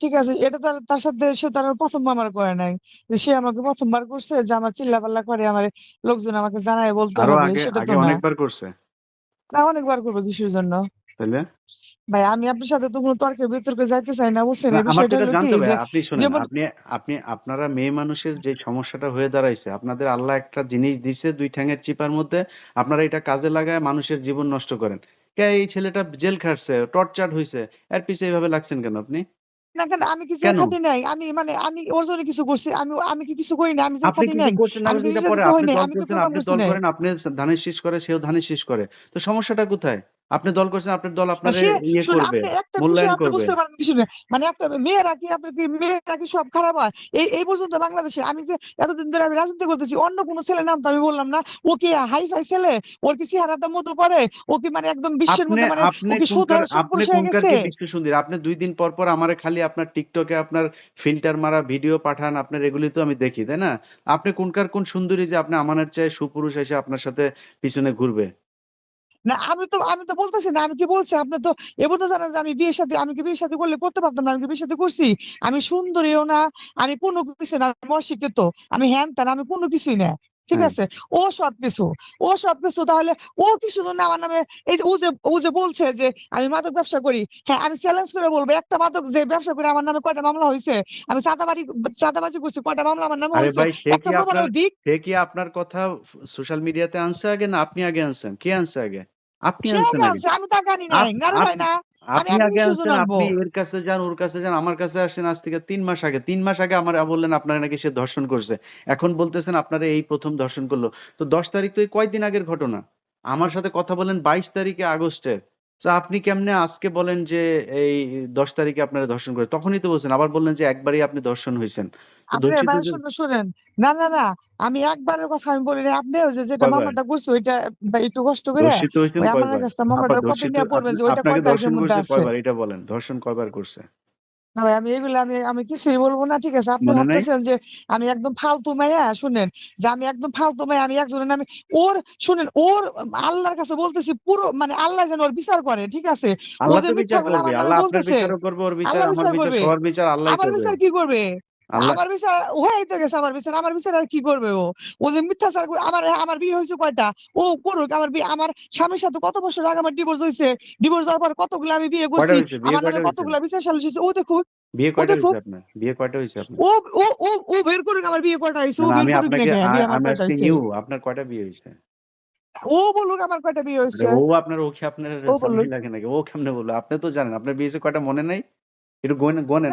ঠিক আছে, এটা তার সাথে সে তার প্রথমবার করে নাই। যে সে আমাকে প্রথমবার করছে যে আমার চিল্লাপাল্লা করে আমার লোকজন আমাকে জানায় বলতে আরো হবে, আগে সেটা তো আগে না। অনেকবার করছে? না, অনেকবার করবো কিসের জন্য? তাহলে ভাই আমি আপনার সাথে তো কোনো তর্কে বিতর্কে যাইতে চাই না, বুঝছেন? না, এই আমার তো বিষয়টা এটা হলো কি জানতে হবে। যে আপনি শুনেন, যেমন আপনি আপনি আপনারা মেয়ে মানুষের যে সমস্যাটা হয়ে দাঁড়াইছে, আপনাদের আল্লাহ একটা জিনিস দিছে দুই ঠ্যাঙের চিপার মধ্যে, আপনারা এটা কাজে লাগায় মানুষের জীবন নষ্ট করেন। কে এই ছেলেটা জেল খাটছে, টর্চার্ড হয়েছে, এর পিছে এইভাবে লাগছেন কেন আপনি? না কেন, আমি কি জেল কেন? খাটি নাই? আমি মানে আমি ওর জন্য কিছু করছি? আমি কি কিছু করি না? আমি জেল আপনি খাটি কিছু নাই? করছেন না আমি কি করছেন এটা পরে। নির্যাতিত হই আপনি নাই? দল আমি কি করছেন, প্রমাণ আপনি করছি দল নাই? করেন, আপনি ধানের শীষ করে, সেও ধানের শীষ করে। তো সমস্যাটা কোথায়? আপনি দল করছেন, আপনার দল আপনারে সে ইয়ে শুনে করবে, আপনি একটা বিষয় মূল্যায়ন আপনি করবে। বুঝতে পারেন কিছু না, মানে একটা মেয়েরা কি সব খারাপ হয়? এই পর্যন্ত বাংলাদেশে আমি যে এতদিন ধরে আমি রাজনীতি করতেছি, অন্য কোনো ছেলের নাম তো আমি বললাম না। ও কি হাই ফাই ছেলে? ওর কি চেহারাটা মতো পড়ে? ও কি মানে একদম বিশ্বের আপনি মধ্যে মানে ও আপনি কি কোনকার, সুধর আপনি সুপুরুষ হয়ে কোনকার গেছে? কি বিশ্ব সুন্দরী? আপনি ২ দিন পর, পর আমারে খালি আপনার টিকটকে আপনার ফিল্টার মারা ভিডিও পাঠান। আপনার এগুলি তো আমি দেখি, তাই না? আপনি কোনকার কোন সুন্দরী যে আপনি আমানের চেয়ে সুপুরুষ এসে আপনার সাথে পিছনে ঘুরবে? না, আমি তো বলতেছি না, আমি কি বলছি? আপনি তো এবার তো জানেন যে আমি কি বিয়ে শাদী করলে করতে পারতাম না? আমি কি বিয়ে শাদী করছি? আমি সুন্দরীও না, আমি কোনো কিছু না, আমি অশিক্ষিত, আমি হ্যান ত্যান, আমি কোনো কিছুই না। ঠিক হ্যাঁ। আছে, ও সবকিছু, ও সবকিছু। তাহলে ও কিছু জন্য আমার নামে এই যে ও যে বলছে যে আমি মাদক ব্যবসা করি, হ্যাঁ আমি চ্যালেঞ্জ করে বলবো, একটা মাদক যে ব্যবসা করে আমার নামে কয়টা মামলা হয়েছে? আমি চাঁদাবাজি করছি, কয়টা মামলা আমার নামে আরে হয়েছে? ভাই, একটা প্রমাণ ও দিক। সে কি আপনার কথা সোশ্যাল মিডিয়াতে আনছে আগে, না আপনি আগে আনছেন? কে আনছে আগে? আপনি সে আনছেন আগে আগে। আনছে, আমি তাকে আনি নাই, আপ নারে আপ ভাই না। আমি আপনি আগে আগে কিসের জন্য আনছেন। আনবো? আপনি এর কাছে যান, ওর কাছে যান, আমার কাছে আসছেন আজ থেকে ৩ মাস আগে। ৩ মাস আগে আমার বললেন আপনারা নাকি সে ধর্ষণ করছে। এখন বলতেছেন আপনারা এই ১ম ধর্ষণ করলো। তো ১০ তারিখ তো এই কয়দিন আগের ঘটনা। আমার সাথে কথা বলেন ২২ তারিখে আগস্টের। তো আপনি কেমনে আজকে বলেন যে এই ১০ তারিখে আপনারা ধর্ষণ করে? তখনই তো বলছেন। আবার বললেন যে একবারই আপনি ধর্ষণ হইছেন। তো আপনি ধর্ষিত ভাই যে শুনেন। না, না, না, আমি একবারের কথা আমি বলি নাই। আপনি ওই যে যেটা কয়বার? মামলাটা করছে ওইটা ভাই একটু কষ্ট করে ধর্ষিত হইছেন ওই আমার কয়বার? কাছে আপা মামলাটার কপি ধর্ষিত নিয়ে পড়বেন আপনি, যে ওইটা আপনাকে কয় তারিখের ধর্ষণ মধ্যে করছে আছে। কয়বার এটা বলেন। ধর্ষণ কয়বার করছে? না ভাই, আমি এগুলো আমি কিছুই বলবো না। ঠিক আছে, আপনি মনে নাই? ভাবতেছেন যে আমি একদম ফালতু মাইয়া। শুনেন, যে আমি একদম ফালতু মাইয়া, আমি একজনের নামে ওর, শুনেন ওর, আল্লাহর কাছে বলতেছি পুরো, মানে আল্লাহ যেন ওর বিচার করে। ঠিক আছে, ও আল্লাহ যে তো বিচার মিথ্যাগুলো করবে। আমার নামে আল্লাহ আপনার বলতেছে, বিচারও করবে, ওর বিচার, আল্লাহ আমার বিচার বিচার, করবে। সবার বিচার আল্লাহই আমার করবে। বিচার কি করবে? আল্লাহ আমার বিচার হয়েই তো গেছে। আমার বিচার আর কি করবে ও? ও যে মিথ্যাচার আমার আমার বিয়ে হয়েছে কয়টা? ও করুক। আমার বিয়ে, আমার স্বামীর সাথে কত বছর আগে আমার ডিভোর্স হয়েছে। ডিভোর্স হওয়ার পর কতগুলো আমি বিয়ে কয়টা করছি। হইছে? বিয়ে আমার নামে কয়টা হইছে? কতগুলো বিচার সালিশ হয়েছে। ও দেখুক, বিয়ে ও কয়টা হইছে দেখুক। আপনার? বিয়ে কয়টা হইছে আপনার? ও ও ও ও বের করুক আমার বিয়ে কয়টা হয়েছে। না, ও না, বের আমি করুক না আপনাকে কে বিয়ে আমার I'm কয়টা asking হয়েছে। you, আপনার কয়টা বিয়ে হইছে? ও বলুক আমার কয়টা বিয়ে আরে হয়েছে। ও কি আপনার ও জামাই বলুক। লাগে নাকি? ও কেমনে বললো? আপনি তো জানেন আপনার বিয়ে হইছে কয়টা, মনে নাই? একটু গোনেন, গোনেন।